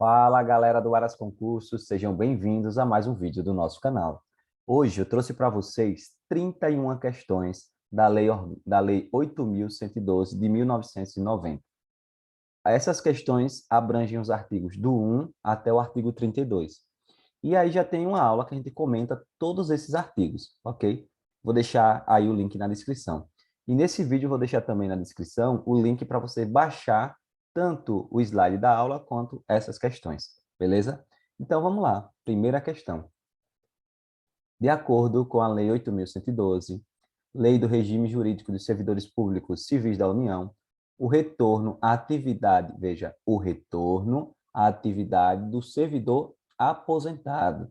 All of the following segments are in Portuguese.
Fala, galera do Aras Concursos, sejam bem-vindos a mais um vídeo do nosso canal. Hoje eu trouxe para vocês 31 questões da Lei 8.112 de 1990. Essas questões abrangem os artigos do 1 até o artigo 32. E aí já tem uma aula que a gente comenta todos esses artigos, ok? Vou deixar aí o link na descrição. E nesse vídeo eu vou deixar também na descrição o link para você baixar tanto o slide da aula quanto essas questões, beleza? Então vamos lá, primeira questão. De acordo com a Lei 8.112, Lei do Regime Jurídico dos Servidores Públicos Civis da União, o retorno à atividade, veja, o retorno à atividade do servidor aposentado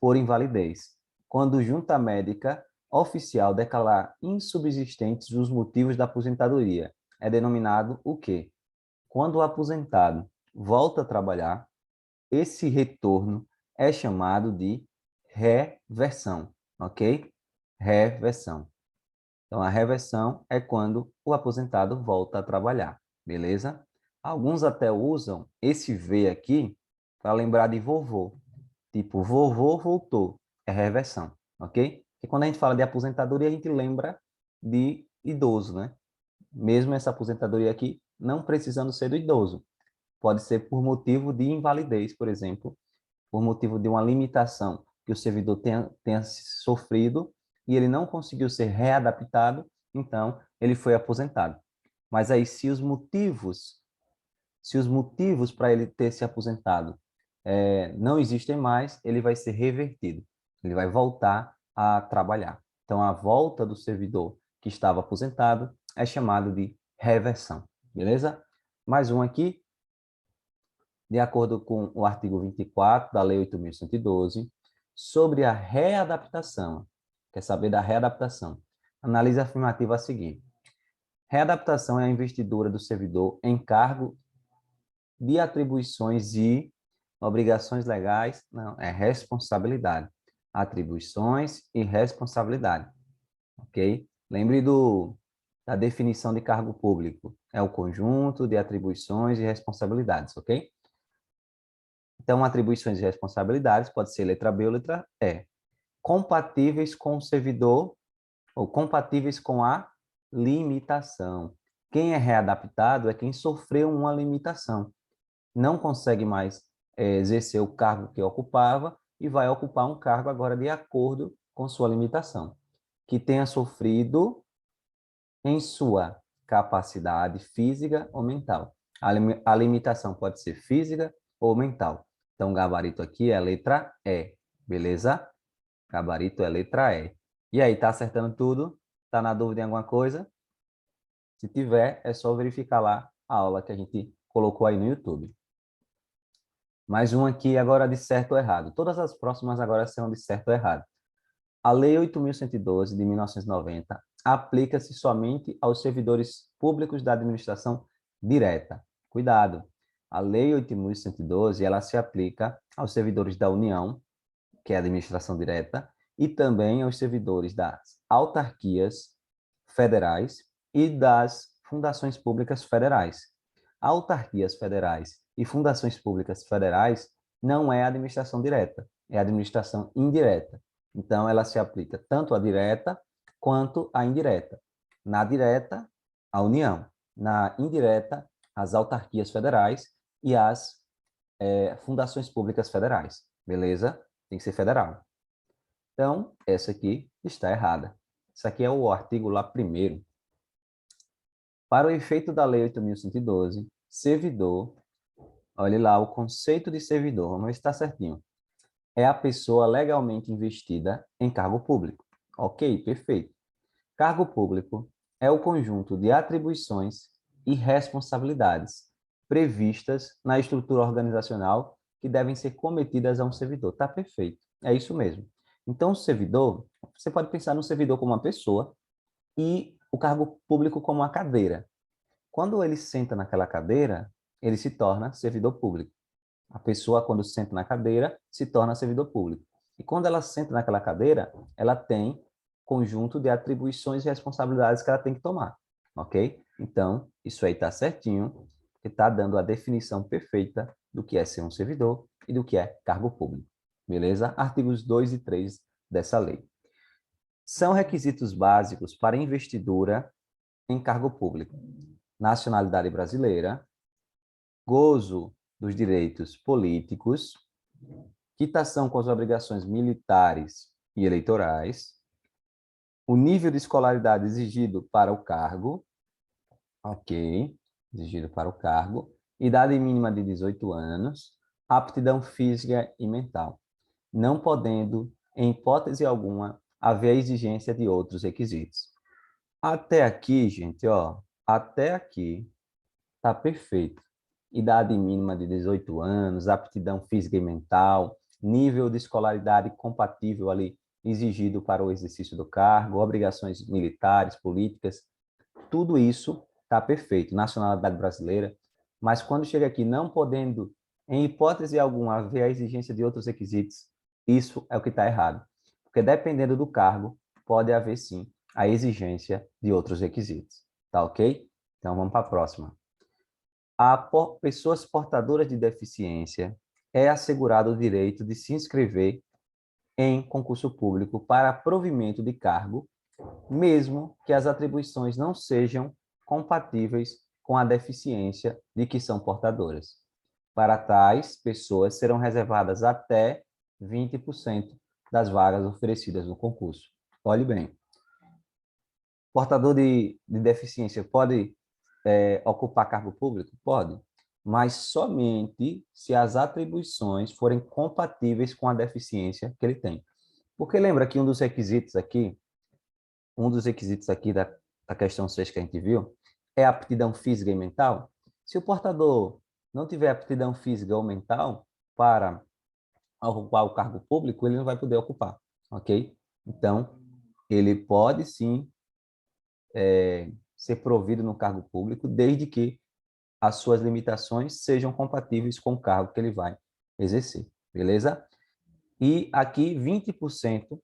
por invalidez, quando junta médica oficial declarar insubsistentes os motivos da aposentadoria, é denominado o quê? Quando o aposentado volta a trabalhar, esse retorno é chamado de reversão, ok? Reversão. Então, a reversão é quando o aposentado volta a trabalhar, beleza? Alguns até usam esse V aqui para lembrar de vovô. Tipo, vovô voltou, é reversão, ok? E quando a gente fala de aposentadoria, a gente lembra de idoso, né? Mesmo essa aposentadoria aqui não precisando ser do idoso. Pode ser por motivo de invalidez, por exemplo, por motivo de uma limitação que o servidor tenha sofrido e ele não conseguiu ser readaptado, então ele foi aposentado. Mas aí, se os motivos para ele ter se aposentado não existem mais, ele vai ser revertido. Ele vai voltar a trabalhar. Então, a volta do servidor que estava aposentado é chamado de reversão. Beleza? Mais um aqui. De acordo com o artigo 24 da Lei 8.112, sobre a readaptação. Quer saber da readaptação? Analise a afirmativa a seguir. Readaptação é a investidura do servidor em cargo de atribuições e obrigações legais, não, é responsabilidade. Atribuições e responsabilidade, ok? Lembre da definição de cargo público. É o conjunto de atribuições e responsabilidades, ok? Então, atribuições e responsabilidades pode ser letra B ou letra E. Compatíveis com o servidor ou compatíveis com a limitação. Quem é readaptado é quem sofreu uma limitação. Não consegue mais exercer o cargo que ocupava e vai ocupar um cargo agora de acordo com sua limitação. Que tenha sofrido em sua capacidade física ou mental. A limitação pode ser física ou mental. Então, o gabarito aqui é a letra E, beleza? Gabarito é a letra E. E aí, tá acertando tudo? Tá na dúvida em alguma coisa? Se tiver, é só verificar lá a aula que a gente colocou aí no YouTube. Mais um aqui agora de certo ou errado. Todas as próximas agora serão de certo ou errado. A Lei 8.112 de 1990 aplica-se somente aos servidores públicos da administração direta. Cuidado! A Lei 8.112 ela se aplica aos servidores da União, que é a administração direta, e também aos servidores das autarquias federais e das fundações públicas federais. Autarquias federais e fundações públicas federais não é administração direta, é administração indireta. Então, ela se aplica tanto à direta quanto à indireta. Na direta, a União. Na indireta, as autarquias federais e as fundações públicas federais. Beleza? Tem que ser federal. Então, essa aqui está errada. Isso aqui é o artigo lá primeiro. Para o efeito da Lei 8.112, servidor, olhe lá o conceito de servidor, vamos ver se está certinho. É a pessoa legalmente investida em cargo público. Ok, perfeito. Cargo público é o conjunto de atribuições e responsabilidades previstas na estrutura organizacional que devem ser cometidas a um servidor. Tá perfeito. É isso mesmo. Então, o servidor, você pode pensar no servidor como uma pessoa e o cargo público como uma cadeira. Quando ele senta naquela cadeira, ele se torna servidor público. A pessoa, quando senta na cadeira, se torna servidor público. E quando ela senta naquela cadeira, ela tem conjunto de atribuições e responsabilidades que ela tem que tomar, ok? Então, isso aí está certinho, que está dando a definição perfeita do que é ser um servidor e do que é cargo público. Beleza? Artigos 2 e 3 dessa lei. São requisitos básicos para investidura em cargo público: nacionalidade brasileira, gozo dos direitos políticos, quitação com as obrigações militares e eleitorais, o nível de escolaridade exigido para o cargo, ok, exigido para o cargo, idade mínima de 18 anos, aptidão física e mental, não podendo, em hipótese alguma, haver a exigência de outros requisitos. Até aqui, gente, ó, até aqui tá perfeito. Idade mínima de 18 anos, aptidão física e mental, nível de escolaridade compatível ali exigido para o exercício do cargo, obrigações militares, políticas, tudo isso está perfeito. Nacionalidade brasileira, mas quando chega aqui não podendo, em hipótese alguma, haver a exigência de outros requisitos, isso é o que está errado. Porque dependendo do cargo, pode haver sim a exigência de outros requisitos. Tá ok? Então vamos para a próxima. A pessoas portadoras de deficiência é assegurado o direito de se inscrever em concurso público para provimento de cargo, mesmo que as atribuições não sejam compatíveis com a deficiência de que são portadoras. Para tais pessoas serão reservadas até 20% das vagas oferecidas no concurso. Olhe bem, portador de deficiência pode ocupar cargo público? Pode, mas somente se as atribuições forem compatíveis com a deficiência que ele tem. Porque lembra que um dos requisitos aqui da questão 6 que a gente viu, é a aptidão física e mental. Se o portador não tiver aptidão física ou mental para ocupar o cargo público, ele não vai poder ocupar, ok? Então, ele pode sim ser provido no cargo público, desde que as suas limitações sejam compatíveis com o cargo que ele vai exercer, beleza? E aqui 20%,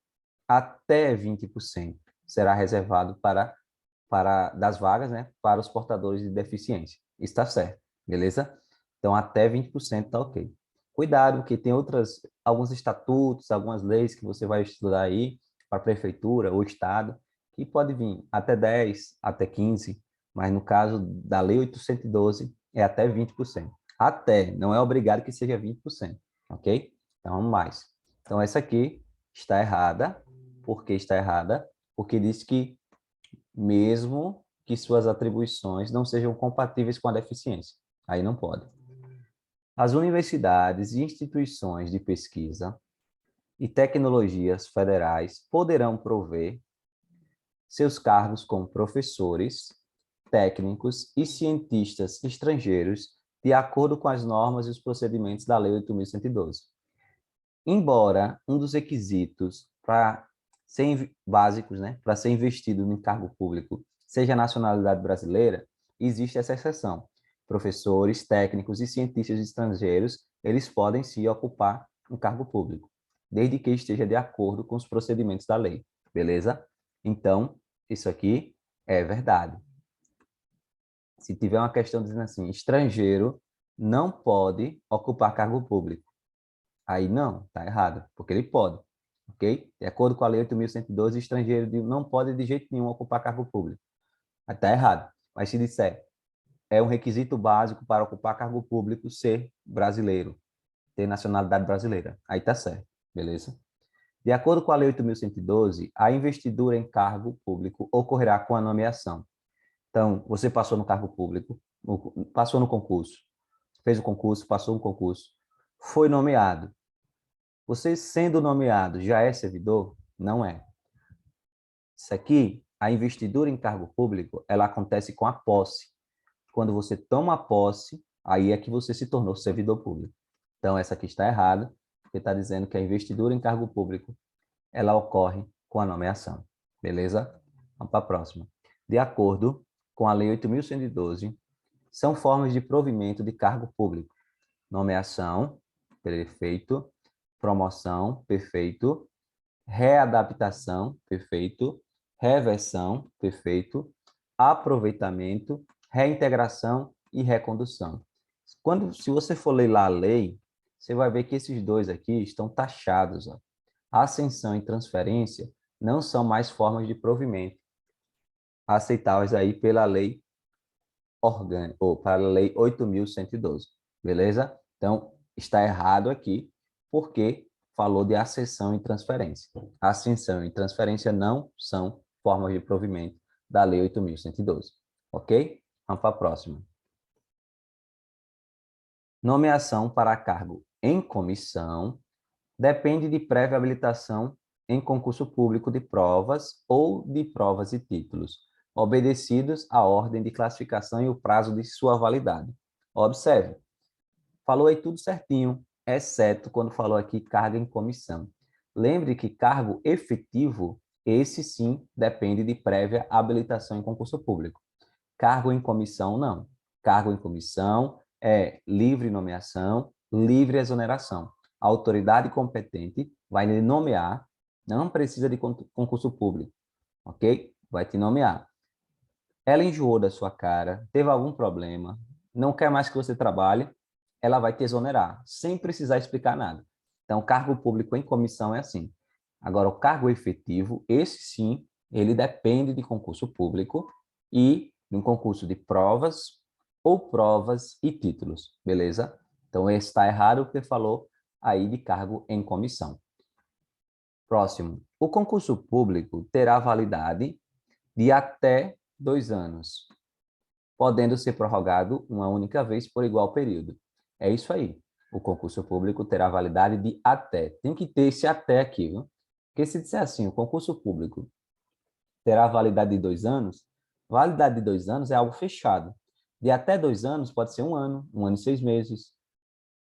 até 20% será reservado para das vagas, né, para os portadores de deficiência. Está certo, beleza? Então até 20% está ok. Cuidado, que tem alguns estatutos, algumas leis que você vai estudar aí para a prefeitura ou estado, que pode vir até 10, até 15, mas no caso da lei 812 é até 20%. Até, não é obrigado que seja 20%, ok? Então vamos mais. Então essa aqui está errada. Por que está errada? Porque diz que mesmo que suas atribuições não sejam compatíveis com a deficiência. Aí não pode. As universidades e instituições de pesquisa e tecnologias federais poderão prover seus cargos como professores, técnicos e cientistas estrangeiros de acordo com as normas e os procedimentos da Lei 8.112. Embora um dos requisitos para ser básicos, né, para ser investido no cargo público seja a nacionalidade brasileira, existe essa exceção. Professores, técnicos e cientistas estrangeiros, eles podem sim ocupar um cargo público, desde que esteja de acordo com os procedimentos da lei, beleza? Então, isso aqui é verdade. Se tiver uma questão dizendo assim, estrangeiro não pode ocupar cargo público, aí não, está errado, porque ele pode, ok? De acordo com a Lei 8.112, estrangeiro não pode de jeito nenhum ocupar cargo público. Aí está errado. Mas se disser, é um requisito básico para ocupar cargo público ser brasileiro, ter nacionalidade brasileira. Aí está certo, beleza? De acordo com a Lei 8.112, a investidura em cargo público ocorrerá com a nomeação. Então, você passou no cargo público, passou no concurso, fez o concurso, passou no concurso, foi nomeado. Você sendo nomeado já é servidor? Não é. Isso aqui, a investidura em cargo público, ela acontece com a posse. Quando você toma posse, aí é que você se tornou servidor público. Então, essa aqui está errada, porque está dizendo que a investidura em cargo público, ela ocorre com a nomeação. Beleza? Vamos para a próxima. De acordo com a Lei 8.112, são formas de provimento de cargo público. Nomeação, prefeito, promoção, perfeito, readaptação, perfeito, reversão, perfeito, aproveitamento, reintegração e recondução. Se você for ler lá a lei, você vai ver que esses dois aqui estão taxados. Ó. Ascensão e transferência não são mais formas de provimento aceitáveis aí pela lei orgânica, ou para a lei 8.112, beleza? Então, está errado aqui, porque falou de ascensão e transferência. Ascensão e transferência não são formas de provimento da lei 8.112, ok? Vamos para a próxima. Nomeação para cargo em comissão depende de prévia habilitação em concurso público de provas ou de provas e títulos, obedecidos à ordem de classificação e o prazo de sua validade. Observe, falou aí tudo certinho, exceto quando falou aqui cargo em comissão. Lembre que cargo efetivo, esse sim, depende de prévia habilitação em concurso público. Cargo em comissão, não. Cargo em comissão é livre nomeação, livre exoneração. A autoridade competente vai lhe nomear, não precisa de concurso público, ok? Vai te nomear. Ela enjoou da sua cara, teve algum problema, não quer mais que você trabalhe, ela vai te exonerar, sem precisar explicar nada. Então, cargo público em comissão é assim. Agora, o cargo efetivo, esse sim, ele depende de concurso público e de um concurso de provas ou provas e títulos, beleza? Então, esse está errado porque falou aí de cargo em comissão. Próximo. O concurso público terá validade de até 2 anos, podendo ser prorrogado uma única vez por igual período. É isso aí. O concurso público terá validade de até. Tem que ter esse até aqui, viu? Porque se disser assim, o concurso público terá validade de 2 anos, validade de 2 anos é algo fechado. De até 2 anos pode ser 1 ano e 6 meses,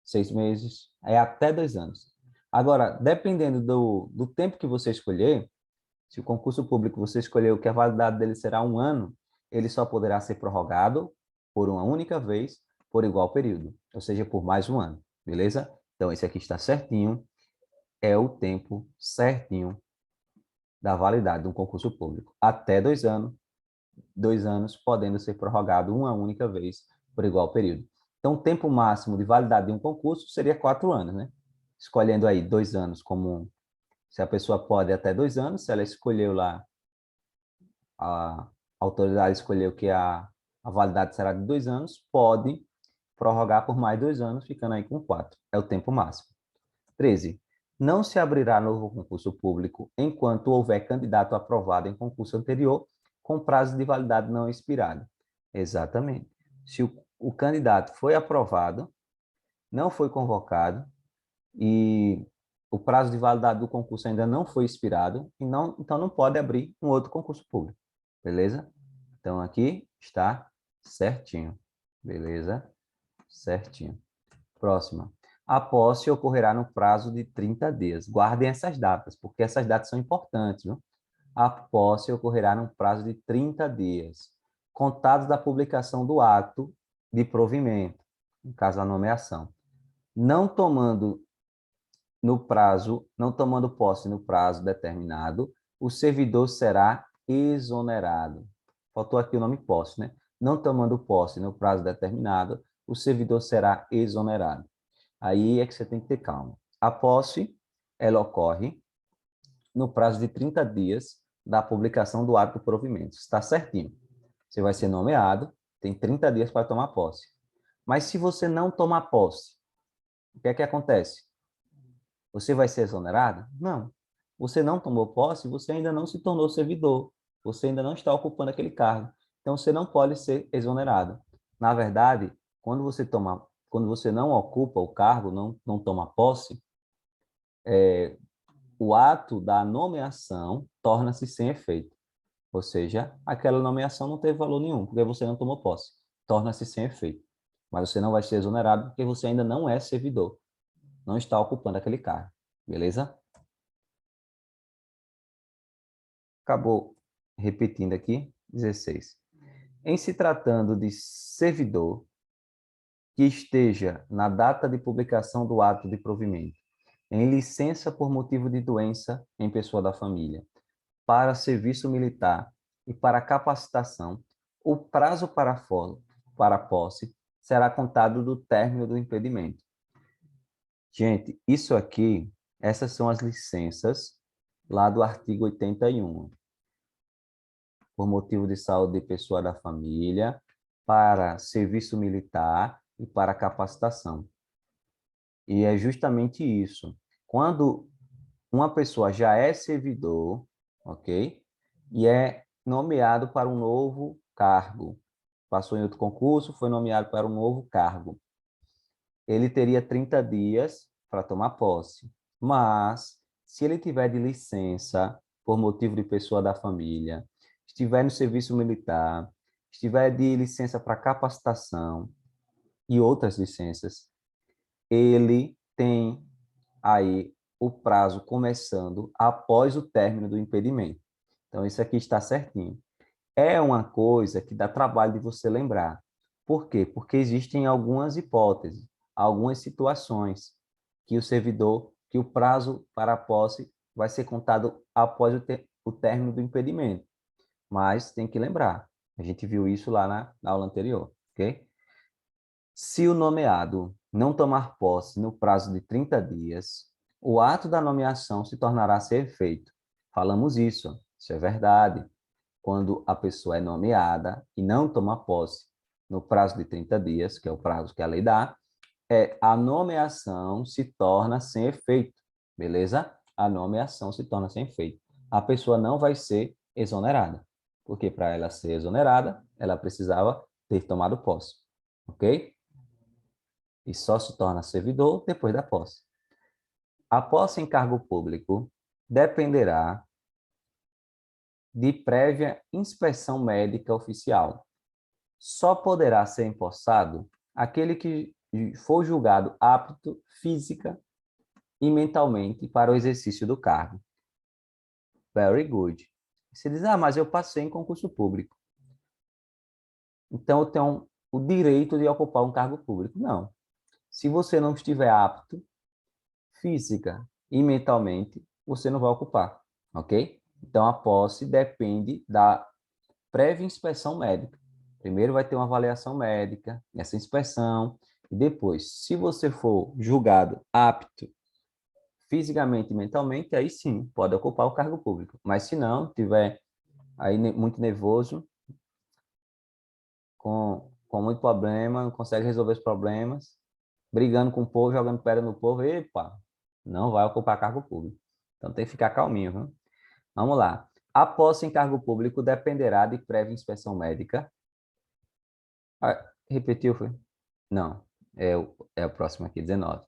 6 meses, é até 2 anos. Agora, dependendo do tempo que você escolher, se o concurso público você escolheu que a validade dele será 1 ano, ele só poderá ser prorrogado por uma única vez, por igual período, ou seja, por mais 1 ano, beleza? Então, esse aqui está certinho, é o tempo certinho da validade de um concurso público. Até 2 anos podendo ser prorrogado uma única vez por igual período. Então, o tempo máximo de validade de um concurso seria 4 anos, né? Escolhendo aí 2 anos como se a pessoa pode até 2 anos, se ela escolheu lá, a autoridade escolheu que a validade será de 2 anos, pode prorrogar por mais 2 anos, ficando aí com 4. É o tempo máximo. 13. Não se abrirá novo concurso público enquanto houver candidato aprovado em concurso anterior com prazo de validade não expirado. Exatamente. Se o candidato foi aprovado, não foi convocado e o prazo de validade do concurso ainda não foi expirado, então não pode abrir um outro concurso público. Beleza? Então, aqui está certinho. Beleza? Certinho. Próxima. A posse ocorrerá no prazo de 30 dias. Guardem essas datas, porque essas datas são importantes. Viu? A posse ocorrerá no prazo de 30 dias, contados da publicação do ato de provimento, no caso da nomeação. Não tomando posse no prazo determinado, o servidor será exonerado. Faltou aqui o nome posse, né? Não tomando posse no prazo determinado, o servidor será exonerado. Aí é que você tem que ter calma. A posse, ela ocorre no prazo de 30 dias da publicação do ato do provimento. Está certinho. Você vai ser nomeado, tem 30 dias para tomar posse. Mas se você não tomar posse, o que é que acontece? Você vai ser exonerado? Não. Você não tomou posse, você ainda não se tornou servidor. Você ainda não está ocupando aquele cargo. Então, você não pode ser exonerado. Na verdade, quando você não ocupa o cargo, não toma posse, o ato da nomeação torna-se sem efeito. Ou seja, aquela nomeação não teve valor nenhum, porque você não tomou posse. Torna-se sem efeito. Mas você não vai ser exonerado porque você ainda não é servidor. Não está ocupando aquele cargo. Beleza? Acabou repetindo aqui. 16. Em se tratando de servidor que esteja na data de publicação do ato de provimento, em licença por motivo de doença em pessoa da família, para serviço militar e para capacitação, o prazo para para a posse será contado do término do impedimento. Gente, isso aqui, essas são as licenças lá do artigo 81. Por motivo de saúde de pessoa da família, para serviço militar e para capacitação. E é justamente isso. Quando uma pessoa já é servidor, ok? E é nomeado para um novo cargo. Passou em outro concurso, foi nomeado para um novo cargo. Ele teria 30 dias para tomar posse. Mas, se ele tiver de licença por motivo de pessoa da família, estiver no serviço militar, estiver de licença para capacitação e outras licenças, ele tem aí o prazo começando após o término do impedimento. Então, isso aqui está certinho. É uma coisa que dá trabalho de você lembrar. Por quê? Porque existem algumas hipóteses, algumas situações que o servidor, que o prazo para a posse vai ser contado após o término do impedimento. Mas tem que lembrar, a gente viu isso lá na aula anterior, ok? Se o nomeado não tomar posse no prazo de 30 dias, o ato da nomeação se tornará sem efeito. Falamos isso é verdade. Quando a pessoa é nomeada e não toma posse no prazo de 30 dias, que é o prazo que a lei dá, a nomeação se torna sem efeito, beleza? A nomeação se torna sem efeito. A pessoa não vai ser exonerada, porque para ela ser exonerada, ela precisava ter tomado posse, ok? E só se torna servidor depois da posse. A posse em cargo público dependerá de prévia inspeção médica oficial. Só poderá ser empossado aquele que for julgado apto física e mentalmente para o exercício do cargo. Very good. Você diz, mas eu passei em concurso público. Então, eu tenho o direito de ocupar um cargo público. Não. Se você não estiver apto física e mentalmente, você não vai ocupar, ok? Então, a posse depende da prévia inspeção médica. Primeiro vai ter uma avaliação médica, essa inspeção, e depois, se você for julgado apto fisicamente e mentalmente, aí sim, pode ocupar o cargo público. Mas se não, tiver aí muito nervoso, com muito problema, não consegue resolver os problemas, brigando com o povo, jogando pedra no povo, epa, não vai ocupar cargo público. Então tem que ficar calminho, viu? Vamos lá. A posse em cargo público dependerá de prévia inspeção médica. Repetiu, foi? Não, é o próximo aqui, 19.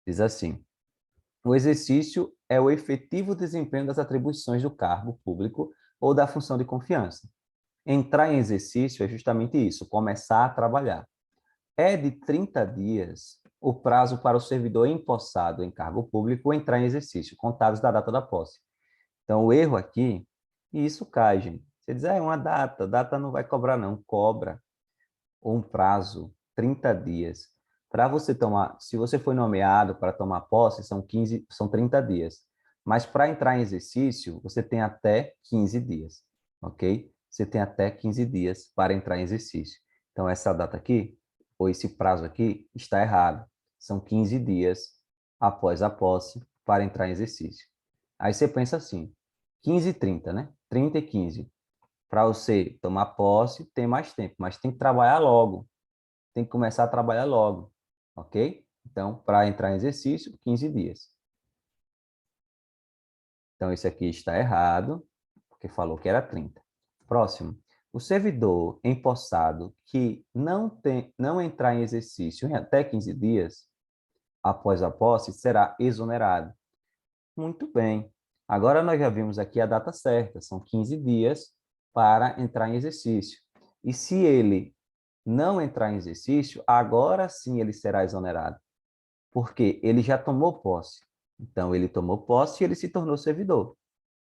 Diz assim: o exercício é o efetivo desempenho das atribuições do cargo público ou da função de confiança. Entrar em exercício é justamente isso, começar a trabalhar. É de 30 dias o prazo para o servidor empossado em cargo público entrar em exercício, contados da data da posse. Então, o erro aqui, e isso cai, gente. Você diz, é uma data não vai cobrar, não. Cobra um prazo, 30 dias. Para você tomar, se você foi nomeado para tomar posse, são 30 dias. Mas para entrar em exercício, você tem até 15 dias, ok? Você tem até 15 dias para entrar em exercício. Então, essa data aqui, ou esse prazo aqui, está errado. São 15 dias após a posse para entrar em exercício. Aí você pensa assim, 15 e 30, né? 30 e 15. Para você tomar posse, tem mais tempo, mas tem que trabalhar logo. Tem que começar a trabalhar logo, ok? Então, para entrar em exercício, 15 dias. Então, isso aqui está errado, porque falou que era 30. Próximo. O servidor empossado que não entrar em exercício em até 15 dias após a posse será exonerado. Muito bem. Agora nós já vimos aqui a data certa, são 15 dias para entrar em exercício. E se ele não entrar em exercício, agora sim ele será exonerado, porque ele já tomou posse. Então, ele tomou posse e ele se tornou servidor.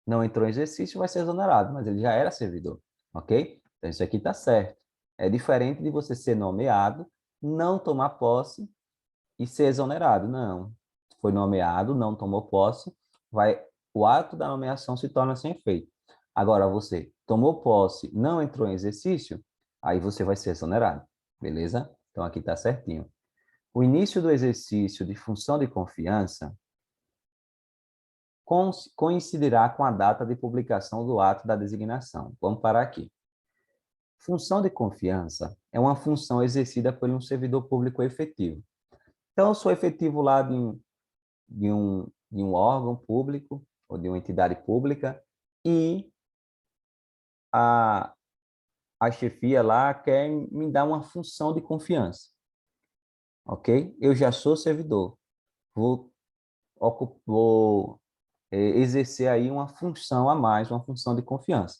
Não entrou em exercício, vai ser exonerado, mas ele já era servidor, ok? Então, isso aqui está certo. É diferente de você ser nomeado, não tomar posse e ser exonerado. Não. Foi nomeado, não tomou posse, o ato da nomeação se torna sem efeito. Agora, você tomou posse, não entrou em exercício, aí você vai ser exonerado. beleza? Então, aqui está certinho. O início do exercício de função de confiança coincidirá com a data de publicação do ato da designação. Vamos parar aqui. Função de confiança é uma função exercida por um servidor público efetivo. Então, eu sou efetivo lá de um órgão público ou de uma entidade pública e a, a chefia lá quer me dar uma função de confiança, ok? Eu já sou servidor, vou, vou exercer aí uma função a mais, uma função de confiança,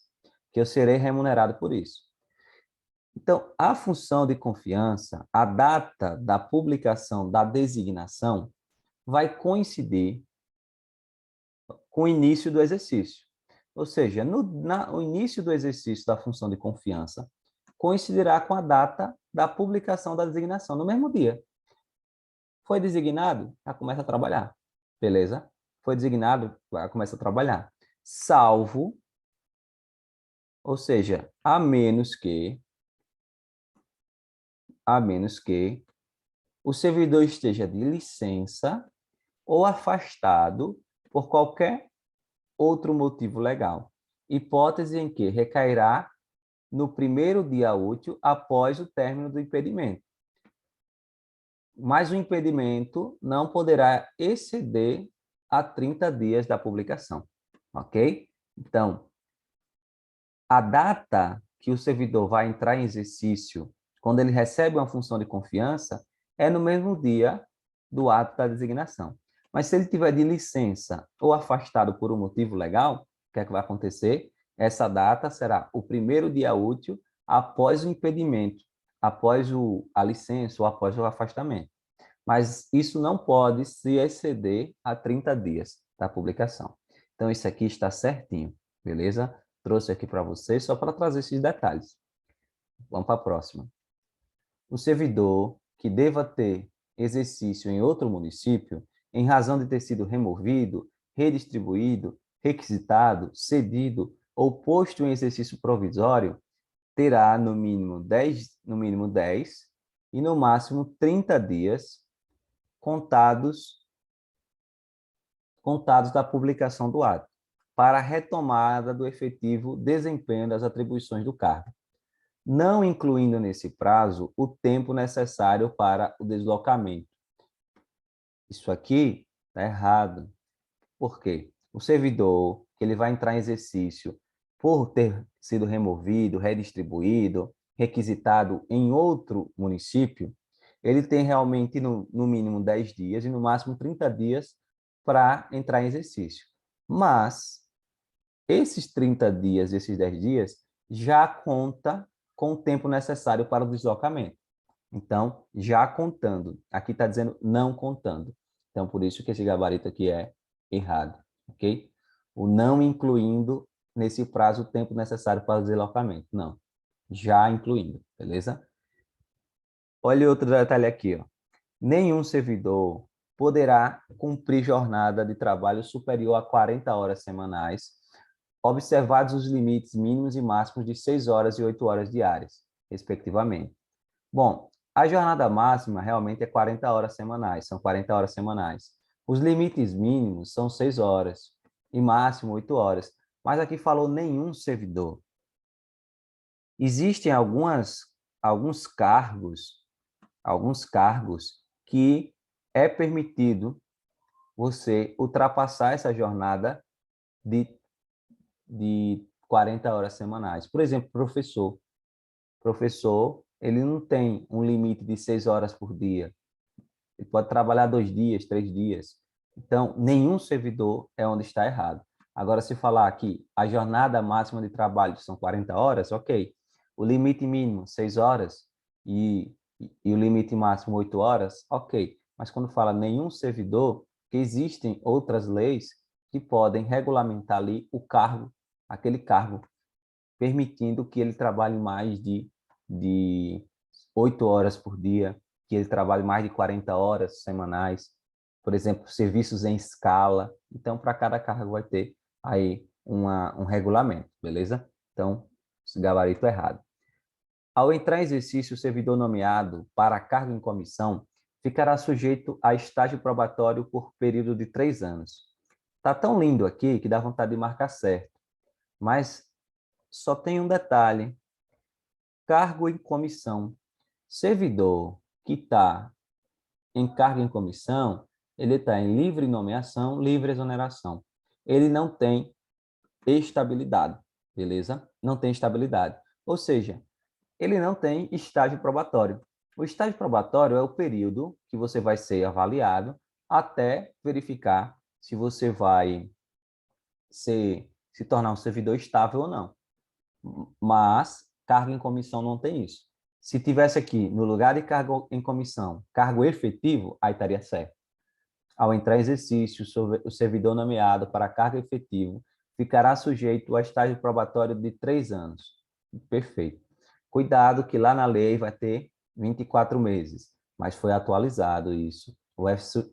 que eu serei remunerado por isso. Então, a função de confiança, a data da publicação da designação vai coincidir com o início do exercício. Ou seja, o início do exercício da função de confiança coincidirá com a data da publicação da designação, no mesmo dia. Foi designado, já começa a trabalhar. Beleza? Foi designado, já começa a trabalhar. Salvo, ou seja, a menos que o servidor esteja de licença ou afastado por qualquer outro motivo legal. Hipótese em que recairá no primeiro dia útil após o término do impedimento. Mas o impedimento não poderá exceder a 30 dias da publicação, ok? Então, a data que o servidor vai entrar em exercício, quando ele recebe uma função de confiança, é no mesmo dia do ato da designação. Mas se ele tiver de licença ou afastado por um motivo legal, o que é que vai acontecer? Essa data será o primeiro dia útil após o impedimento, após a licença ou após o afastamento. Mas isso não pode se exceder a 30 dias da publicação. Então, isso aqui está certinho, beleza? Trouxe aqui para vocês só para trazer esses detalhes. Vamos para a próxima. O servidor que deva ter exercício em outro município, em razão de ter sido removido, redistribuído, requisitado, cedido ou posto em exercício provisório, terá no mínimo 10 e no máximo 30 dias contados da publicação do ato, para a retomada do efetivo desempenho das atribuições do cargo, não incluindo nesse prazo o tempo necessário para o deslocamento. Isso aqui está errado. Por quê? O servidor, que ele vai entrar em exercício por ter sido removido, redistribuído, requisitado em outro município, ele tem realmente no mínimo 10 dias e no máximo 30 dias para entrar em exercício. Mas esses 30 dias, esses 10 dias, já conta com o tempo necessário para o deslocamento. Então, já contando. Aqui está dizendo não contando. Então, por isso que esse gabarito aqui é errado, ok? O não incluindo nesse prazo o tempo necessário para o deslocamento. Não, já incluindo, beleza? Olha outro detalhe aqui, ó. Nenhum servidor poderá cumprir jornada de trabalho superior a 40 horas semanais, observados os limites mínimos e máximos de 6 horas e 8 horas diárias, respectivamente. Bom, a jornada máxima realmente é 40 horas semanais, são 40 horas semanais. Os limites mínimos são 6 horas e máximo 8 horas. Mas aqui falou nenhum servidor. Existem alguns cargos que é permitido você ultrapassar essa jornada de, de 40 horas semanais. Por exemplo, professor. Professor, ele não tem um limite de 6 horas por dia. Ele pode trabalhar 2 dias, 3 dias. Então, nenhum servidor é onde está errado. Agora, se falar que a jornada máxima de trabalho são 40 horas, ok. O limite mínimo, 6 horas, e o limite máximo, 8 horas, ok. Mas quando fala nenhum servidor, que existem outras leis que podem regulamentar ali o cargo, aquele cargo, permitindo que ele trabalhe mais de 8 horas por dia, que ele trabalhe mais de 40 horas semanais, por exemplo, serviços em escala. Então, para cada cargo vai ter aí um regulamento, beleza? Então, esse gabarito é errado. Ao entrar em exercício, o servidor nomeado para cargo em comissão ficará sujeito a estágio probatório por período de 3 anos. Tá tão lindo aqui que dá vontade de marcar certo, mas só tem um detalhe: cargo em comissão. Servidor que está em cargo em comissão, ele está em livre nomeação, livre exoneração. Ele não tem estabilidade, beleza? Não tem estabilidade. Ou seja, ele não tem estágio probatório. O estágio probatório é o período que você vai ser avaliado até verificar se você vai se tornar um servidor estável ou não. Mas cargo em comissão não tem isso. Se tivesse aqui, no lugar de cargo em comissão, cargo efetivo, aí estaria certo. Ao entrar em exercício, o servidor nomeado para cargo efetivo ficará sujeito a estágio probatório de 3 anos. Perfeito. Cuidado que lá na lei vai ter 24 meses, mas foi atualizado isso. O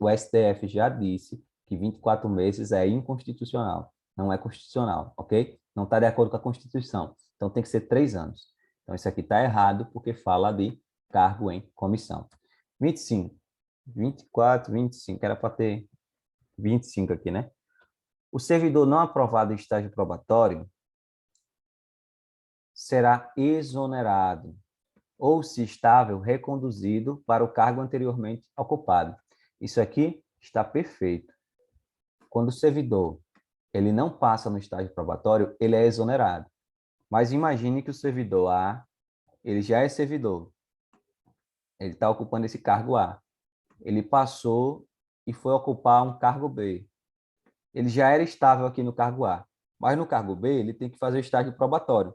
STF já disse que 24 meses é inconstitucional, não é constitucional, ok? Não está de acordo com a Constituição. Então tem que ser 3 anos. Então isso aqui está errado porque fala de cargo em comissão. 25. 24, 25, era para ter 25 aqui, né? O servidor não aprovado em estágio probatório será exonerado ou, se estável, reconduzido para o cargo anteriormente ocupado. Isso aqui está perfeito. Quando o servidor ele não passa no estágio probatório, ele é exonerado. Mas imagine que o servidor A, ele já é servidor, ele está ocupando esse cargo A. Ele passou e foi ocupar um cargo B. Ele já era estável aqui no cargo A, mas no cargo B ele tem que fazer o estágio probatório.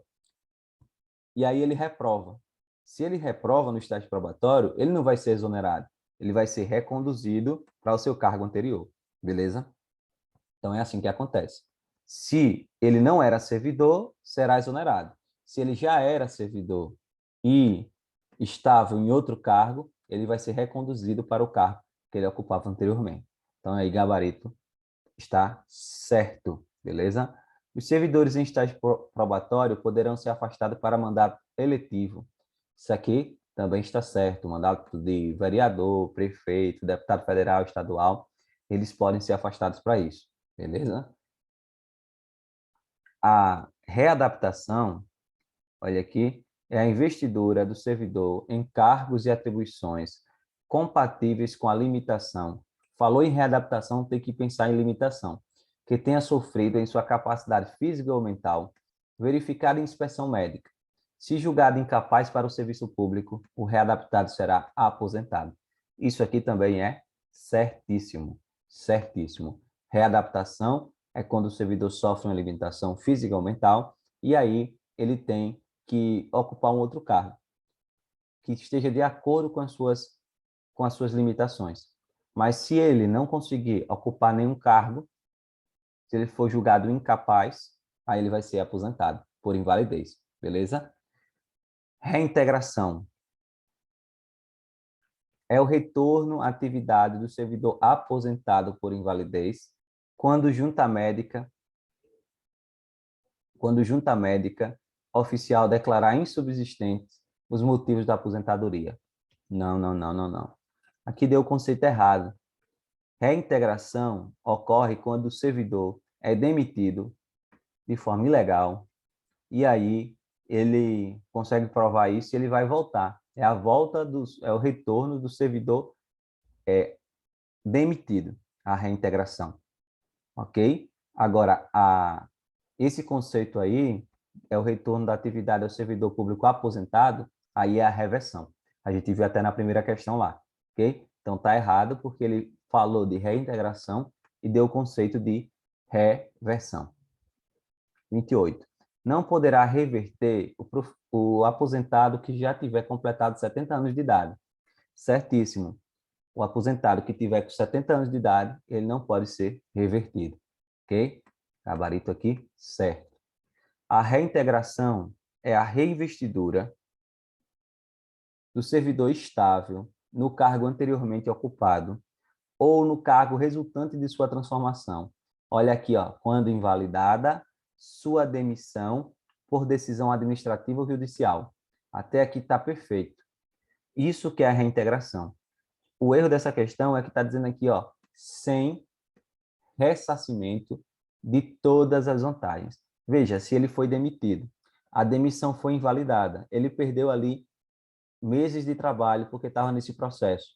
E aí ele reprova. Se ele reprova no estágio probatório, ele não vai ser exonerado, ele vai ser reconduzido para o seu cargo anterior, beleza? Então é assim que acontece. Se ele não era servidor, será exonerado. Se ele já era servidor e estável em outro cargo, ele vai ser reconduzido para o cargo que ele ocupava anteriormente. Então aí, gabarito está certo, beleza? Os servidores em estágio probatório poderão ser afastados para mandato eletivo. Isso aqui também está certo. Mandato de vereador, prefeito, deputado federal, estadual, eles podem ser afastados para isso, beleza? A readaptação, olha aqui, é a investidura do servidor em cargos e atribuições compatíveis com a limitação. Falou em readaptação, tem que pensar em limitação. Que tenha sofrido em sua capacidade física ou mental, verificada em inspeção médica. Se julgado incapaz para o serviço público, o readaptado será aposentado. Isso aqui também é certíssimo, certíssimo. Readaptação é quando o servidor sofre uma limitação física ou mental e aí ele tem que ocupar um outro cargo que esteja de acordo com as suas limitações. Mas se ele não conseguir ocupar nenhum cargo, se ele for julgado incapaz, aí ele vai ser aposentado por invalidez, beleza? Reintegração é o retorno à atividade do servidor aposentado por invalidez quando junta médica oficial declarar insubsistentes os motivos da aposentadoria. Não, não, não, não, não. Aqui deu o conceito errado. Reintegração ocorre quando o servidor é demitido de forma ilegal e aí ele consegue provar isso e ele vai voltar. É o retorno do servidor demitido, a reintegração, ok? Agora, esse conceito aí é o retorno da atividade ao servidor público aposentado, aí é a reversão. A gente viu até na primeira questão lá, ok? Então tá errado porque ele falou de reintegração e deu o conceito de reversão. 28. Não poderá reverter o aposentado que já tiver completado 70 anos de idade. Certíssimo. O aposentado que tiver com 70 anos de idade, ele não pode ser revertido. Ok? Gabarito aqui, certo. A reintegração é a reinvestidura do servidor estável no cargo anteriormente ocupado ou no cargo resultante de sua transformação. Olha aqui, ó, quando invalidada, sua demissão por decisão administrativa ou judicial. Até aqui está perfeito. Isso que é a reintegração. O erro dessa questão é que está dizendo aqui, ó, sem ressarcimento de todas as vantagens. Veja, se ele foi demitido, a demissão foi invalidada, ele perdeu ali meses de trabalho porque estava nesse processo.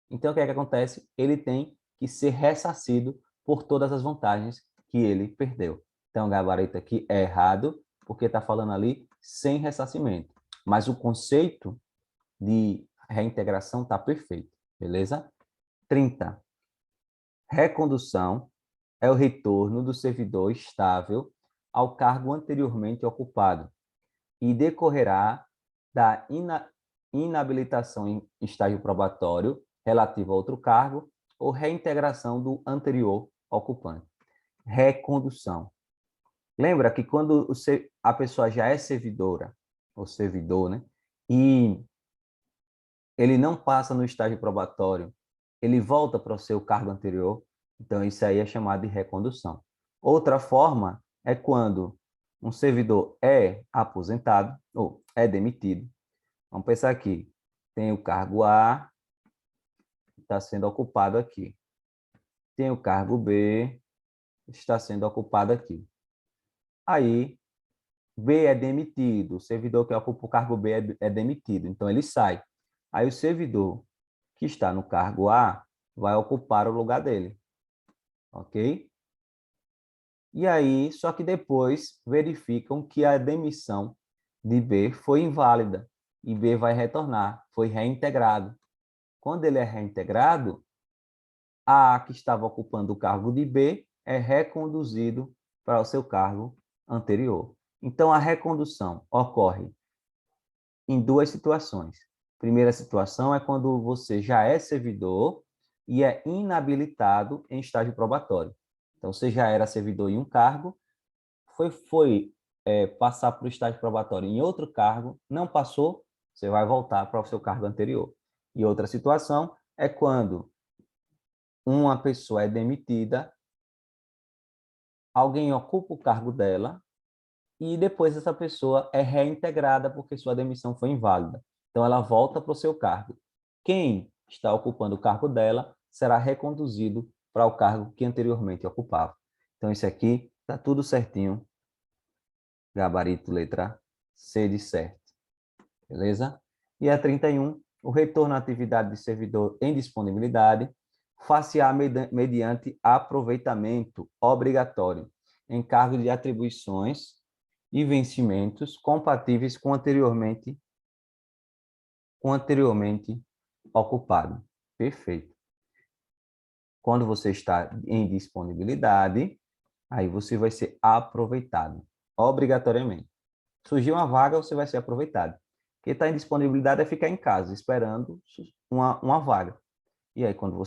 Então, o que é que acontece? Ele tem que ser ressarcido por todas as vantagens que ele perdeu. Então, o gabarito aqui é errado, porque está falando ali sem ressarcimento. Mas o conceito de reintegração está perfeito, beleza? 30. Recondução é o retorno do servidor estável ao cargo anteriormente ocupado e decorrerá da inabilitação em estágio probatório relativo a outro cargo ou reintegração do anterior ocupante. Recondução. Lembra que quando a pessoa já é servidora, ou servidor, né? E ele não passa no estágio probatório, ele volta para o seu cargo anterior, então isso aí é chamado de recondução. Outra forma é quando um servidor é aposentado ou é demitido. Vamos pensar aqui, tem o cargo A, está sendo ocupado aqui. Tem o cargo B, está sendo ocupado aqui. Aí, B é demitido, o servidor que ocupa o cargo B é demitido, então ele sai. Aí o servidor que está no cargo A vai ocupar o lugar dele, ok? E aí, só que depois verificam que a demissão de B foi inválida e B vai retornar, foi reintegrado. Quando ele é reintegrado, A que estava ocupando o cargo de B é reconduzido para o seu cargo anterior. Então, a recondução ocorre em duas situações. Primeira situação é quando você já é servidor e é inabilitado em estágio probatório. Então, você já era servidor em um cargo, foi passar para o estágio probatório em outro cargo, não passou, você vai voltar para o seu cargo anterior. E outra situação é quando uma pessoa é demitida, alguém ocupa o cargo dela e depois essa pessoa é reintegrada porque sua demissão foi inválida. Então, ela volta para o seu cargo. Quem está ocupando o cargo dela será reconduzido para o cargo que anteriormente ocupava. Então, isso aqui está tudo certinho. Gabarito letra C de certo. Beleza? E a 31, o retorno à atividade de servidor em disponibilidade, far-se-á mediante aproveitamento obrigatório, em cargo de atribuições e vencimentos compatíveis com anteriormente ocupado. Perfeito. Quando você está em disponibilidade, aí você vai ser aproveitado, obrigatoriamente. Surgiu uma vaga, você vai ser aproveitado. Quem está em disponibilidade é ficar em casa, esperando uma vaga. E aí, quando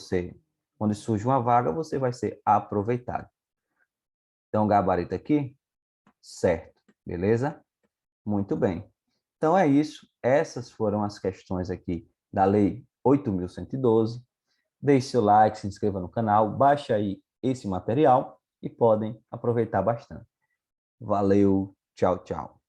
surge uma vaga, você vai ser aproveitado. Então, gabarito aqui, certo, beleza? Muito bem. Então, é isso. Essas foram as questões aqui da Lei 8.112. Deixe seu like, se inscreva no canal, baixe aí esse material e podem aproveitar bastante. Valeu, tchau, tchau.